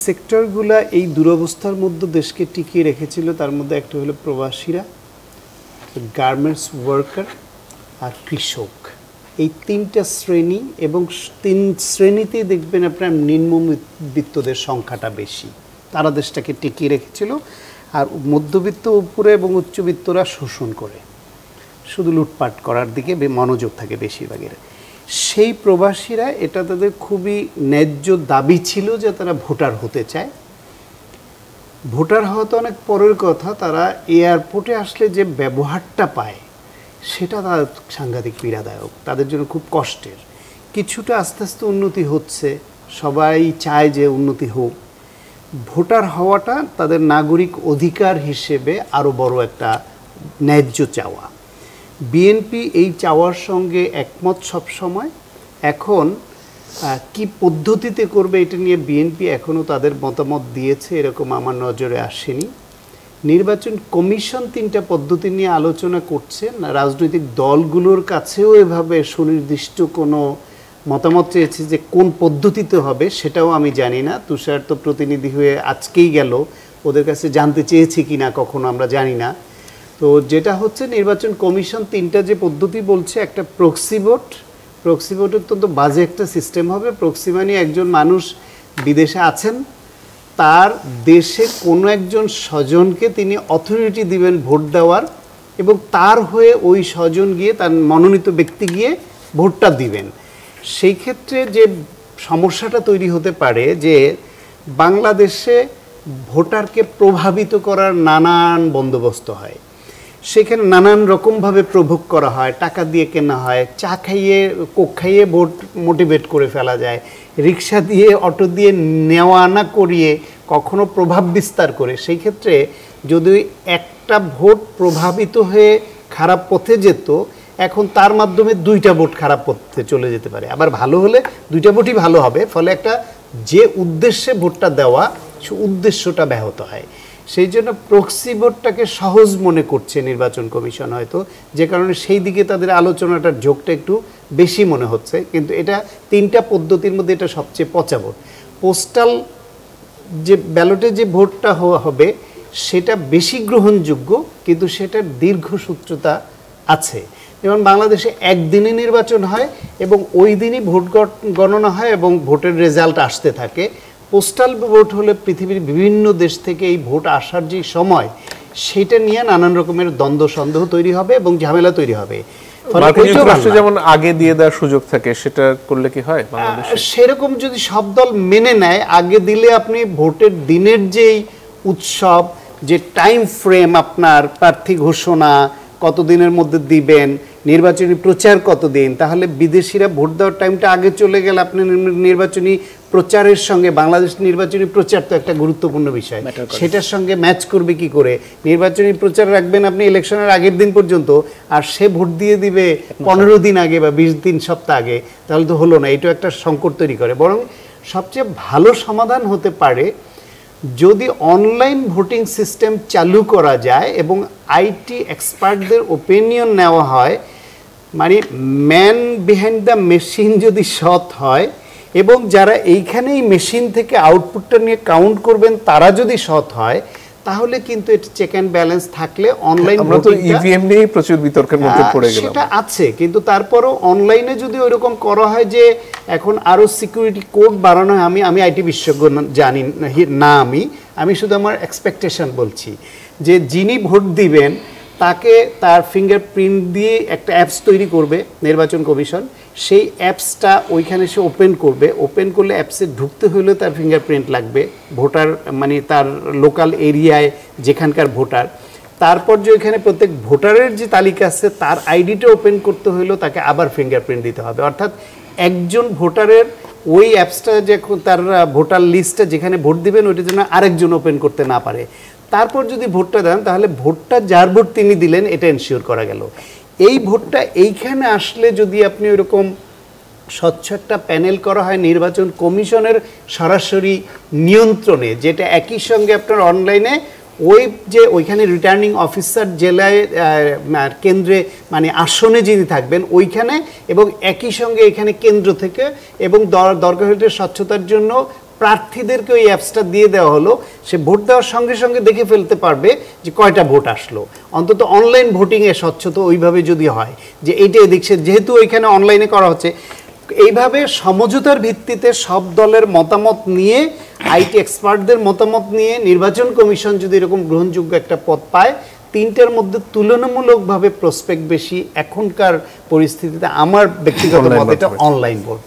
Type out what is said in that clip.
সেক্টরগুলা এই দুরবস্থার মধ্যে দেশকে টিকিয়ে রেখেছিল, তার মধ্যে একটা হলো প্রবাসীরা, গার্মেন্টস ওয়ার্কার আর কৃষক। এই তিনটা শ্রেণী, এবং তিন শ্রেণীতেই দেখবেন আপনার নিম্নবিত্তদের সংখ্যাটা বেশি, তারা দেশটাকে টিকিয়ে রেখেছিল। আর মধ্যবিত্ত উপরে এবং উচ্চবিত্তরা শোষণ করে, শুধু লুটপাট করার দিকে মনোযোগ থাকে বেশিরভাগের। সেই প্রবাসীরা, এটা তাদের খুবই ন্যায্য দাবি ছিল যে তারা ভোটার হতে চায়। ভোটার হওয়া তো অনেক পরের কথা, তারা এয়ারপোর্টে আসলে যে ব্যবহারটা পায় সেটা তাদের সাংঘাতিক পীড়াদায়ক, তাদের জন্য খুব কষ্টের। কিছুটা আস্তে আস্তে উন্নতি হচ্ছে, সবাই চায় যে উন্নতি হোক। ভোটার হওয়াটা তাদের নাগরিক অধিকার হিসেবে আরও বড় একটা ন্যায্য চাওয়া। বিএনপি এই চাওয়ার সঙ্গে একমত সব সময়। এখন কি পদ্ধতিতে করবে এটা নিয়ে বিএনপি এখনও তাদের মতামত দিয়েছে এরকম আমার নজরে আসেনি। নির্বাচন কমিশন তিনটা পদ্ধতি নিয়ে আলোচনা করছে, রাজনৈতিক দলগুলোর কাছেও এভাবে সুনির্দিষ্ট কোনো মতামত চেয়েছে যে কোন পদ্ধতিতে হবে সেটাও আমি জানি না। তুষার তো প্রতিনিধি হয়ে আজকেই গেল, ওদের কাছে জানতে চেয়েছি কি না কখনো আমরা জানি না। তো যেটা হচ্ছে, নির্বাচন কমিশন তিনটা যে পদ্ধতি বলছে, একটা প্রক্সি ভোট। প্রক্সি ভোট অত্যন্ত বাজে একটা সিস্টেম হবে। প্রক্সি মানে একজন মানুষ বিদেশে আছেন, তার দেশে কোনো একজন স্বজনকে তিনি অথরিটি দিবেন ভোট দেওয়ার, এবং তার হয়ে ওই স্বজন গিয়ে, তার মনোনীত ব্যক্তি গিয়ে ভোটটা দিবেন। সেই ক্ষেত্রে যে সমস্যাটা তৈরি হতে পারে যে বাংলাদেশে ভোটারকে প্রভাবিত করার নানান বন্দোবস্ত হয়, সেখানে নানান রকমভাবে প্রভোগ করা হয়, টাকা দিয়ে কেনা হয়, চা খাইয়ে কোক খাইয়ে ভোট মোটিভেট করে ফেলা যায়, রিক্সা দিয়ে অটো দিয়ে নেওয়া আনা করিয়ে কখনো প্রভাব বিস্তার করে। সেই ক্ষেত্রে যদি একটা ভোট প্রভাবিত হয়ে খারাপ পথে যেত, এখন তার মাধ্যমে দুইটা ভোট খারাপ পথে চলে যেতে পারে। আবার ভালো হলে দুইটা ভোটই ভালো হবে, ফলে একটা যে উদ্দেশ্যে ভোটটা দেওয়া সে উদ্দেশ্যটা ব্যাহত হয়। সেই জন্য প্রক্সি ভোটটাকে সহজ মনে করছে নির্বাচন কমিশন হয়তো, যে কারণে সেই দিকে তাদের আলোচনাটার ঝোঁকটা একটু বেশি মনে হচ্ছে। কিন্তু এটা তিনটা পদ্ধতির মধ্যে এটা সবচেয়ে পচা ভোট। পোস্টাল যে ব্যালটে যে ভোটটা হবে সেটা বেশি গ্রহণযোগ্য, কিন্তু সেটার দীর্ঘসূত্রতা আছে। যেমন বাংলাদেশে একদিনে নির্বাচন হয় এবং ওই দিনই ভোট গণনা হয় এবং ভোটের রেজাল্ট আসতে থাকে। পোস্টাল ভোট হলে পৃথিবীর বিভিন্ন দেশ থেকে এই ভোট আসার যে সময়, সেটা নিয়ে নানান রকমের দ্বন্দ্ব সন্দেহ তৈরি হবে এবং ঝামেলা তৈরি হবে। যেমন আগে দিয়ে দেওয়ার সুযোগ থাকে, সেটা করলে কি হয় বাংলাদেশে? সেরকম যদি সব দল মেনে নেয়, আগে দিলে আপনি ভোটের দিনের যেই উৎসব, যে টাইম ফ্রেম, আপনার প্রার্থী ঘোষণা কতদিনের মধ্যে দিবেন, নির্বাচনী প্রচার কতদিন, তাহলে বিদেশিরা ভোট দেওয়ার টাইমটা আগে চলে গেলে আপনি নির্বাচনী প্রচারের সঙ্গে, বাংলাদেশ নির্বাচনী প্রচার তো একটা গুরুত্বপূর্ণ বিষয়, সেটার সঙ্গে ম্যাচ করবে কি করে? নির্বাচনী প্রচার রাখবেন আপনি ইলেকশনের আগের দিন পর্যন্ত, আর সে ভোট দিয়ে দিবে 15 দিন আগে বা 20 দিন, সপ্তাহ আগে, তাহলে তো হলো না। এটা একটা সংকট তৈরি করে। বরং সবচেয়ে ভালো সমাধান হতে পারে যদি অনলাইন ভোটিং সিস্টেম চালু করা যায় এবং আইটি এক্সপার্টদের ওপিনিয়ন নেওয়া হয়। মানে ম্যান বিহাইন্ড দ্য মেশিন যদি সৎ হয় এবং যারা এইখানেই মেশিন থেকে আউটপুটটা নিয়ে কাউন্ট করবেন তারা যদি সৎ হয়, তাহলে কিন্তু এটা চেক অ্যান্ড ব্যালেন্স থাকলে অনলাইন ইভিএম নিয়ে প্রচুর বিতর্কের মধ্যে পড়ে গেলাম। সেটা আছে, কিন্তু তারপরও অনলাইনে যদি ওইরকম করা হয় যে এখন আরও সিকিউরিটি কোড বাড়ানো হয়, আমি আইটি বিশেষজ্ঞ জানি না, আমি শুধু আমার এক্সপেকটেশন বলছি যে যিনি ভোট দিবেন তাকে তার ফিঙ্গারপ্রিন্ট দিয়ে একটা অ্যাপস তৈরি করবে নির্বাচন কমিশন। সেই অ্যাপসটা ওইখানে সে ওপেন করবে, ওপেন করলে অ্যাপসে ঢুকতে হলে তার ফিঙ্গারপ্রিন্ট লাগবে, ভোটার মানে তার লোকাল এরিয়ায় যেখানকার ভোটার। তারপর যে ওইখানে প্রত্যেক ভোটারের যে তালিকা আছে তার আইডিটা ওপেন করতে হলেও তাকে আবার ফিঙ্গারপ্রিন্ট দিতে হবে। অর্থাৎ একজন ভোটারের ওই অ্যাপসটা যে তার ভোটার লিস্টটা যেখানে ভোট দিবেন ওইটার জন্য আরেকজন ওপেন করতে না পারে। তারপর যদি ভোটটা দেন তাহলে ভোটটা যার ভোট তিনি দিলেন এটা এনশিওর করা গেল। এই ভোটটা এইখানে আসলে যদি আপনি ওইরকম স্বচ্ছ একটা প্যানেল করা হয় নির্বাচন কমিশনের সরাসরি নিয়ন্ত্রণে, যেটা একই সঙ্গে আপনার অনলাইনে ওই যে ওইখানে রিটার্নিং অফিসার জেলায় কেন্দ্রে মানে আসনে যিনি থাকবেন ওইখানে, এবং একই সঙ্গে এখানে কেন্দ্র থেকে, এবং দরকার হলে স্বচ্ছতার জন্য প্রার্থীদেরকে ওই অ্যাপসটা দিয়ে দেওয়া হলো, সে ভোট দেওয়ার সঙ্গে সঙ্গে দেখে ফেলতে পারবে যে কয়টা ভোট আসলো। অন্তত অনলাইন ভোটিংয়ে স্বচ্ছতা ওইভাবে যদি হয় যে এইটাই দেখছে, যেহেতু ওইখানে অনলাইনে করা হচ্ছে, এইভাবে সমঝোতার ভিত্তিতে সব দলের মতামত নিয়ে, আইটি এক্সপার্টদের মতামত নিয়ে নির্বাচন কমিশন যদি এরকম গ্রহণযোগ্য একটা পথ পায়, তিনটার মধ্যে তুলনামূলকভাবে প্রসপেক্ট বেশি এখনকার পরিস্থিতিতে। আমার ব্যক্তিগত মত এটা অনলাইন ভোট।